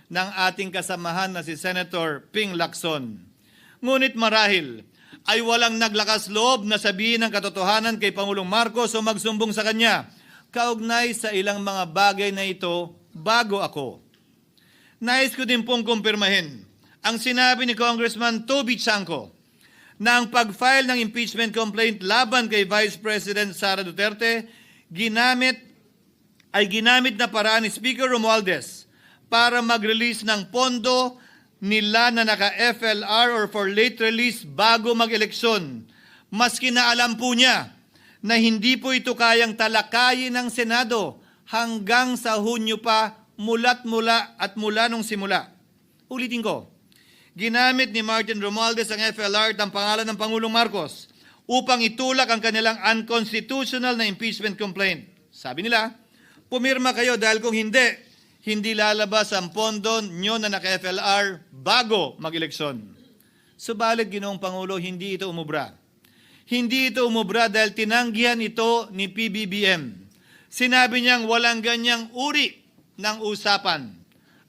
ng ating kasamahan na si Senator Ping Lacson. Ngunit marahil ay walang naglakas loob na sabihin ang katotohanan kay Pangulong Marcos o magsumbong sa kanya kaugnay sa ilang mga bagay na ito bago ako. Nais ko din pong kumpirmahin ang sinabi ni Congressman Toby Chanco na ang pag-file ng impeachment complaint laban kay Vice President Sara Duterte ginamit na paraan ni Speaker Romualdez para mag-release ng pondo nila na naka-FLR or for late release bago mag-eleksyon. Maski na alam po niya na hindi po ito kayang talakayin ng Senado hanggang sa Hunyo pa mula nung simula. Ulitin ko, ginamit ni Martin Romualdez ang FLR at ang pangalan ng Pangulong Marcos upang itulak ang kanilang unconstitutional na impeachment complaint. Sabi nila, pumirma kayo dahil kung hindi lalabas ang pondo nyo na naka-FLR bago mag-eleksyon. Subalit, Ginoong Pangulo, hindi ito umubra. Hindi ito umubra dahil tinanggihan ito ni PBBM. Sinabi niyang walang ganyang uri ng usapan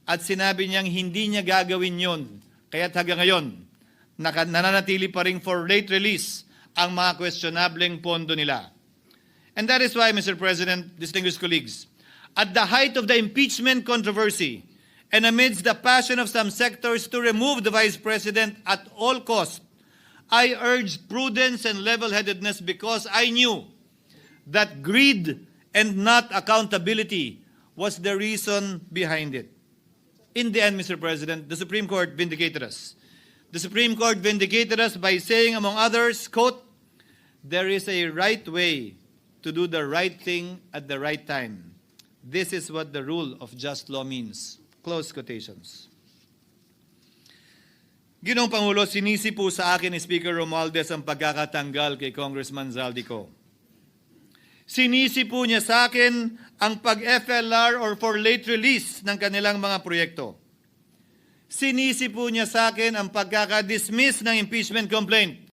at sinabi niyang hindi niya gagawin yon. Kaya't hanggang ngayon, nananatili pa rin for late release ang mga questionableng pondo nila. And that is why, Mr. President, distinguished colleagues, at the height of the impeachment controversy and amidst the passion of some sectors to remove the Vice President at all costs, I urged prudence and level-headedness because I knew that greed and not accountability was the reason behind it. In the end, Mr. President, the Supreme Court vindicated us. The Supreme Court vindicated us by saying, among others, quote, "There is a right way to do the right thing at the right time. This is what the rule of just law means." Close quotations. Ginoong Pangulo, sinisi po sa akin ni Speaker Romualdez ang pagkakatanggal kay Congressman Zaldico. Sinisi po niya sa akin ang pag-FLR or for late release ng kanilang mga proyekto. Sinisi po niya sa akin ang pagkaka-dismiss ng impeachment complaint.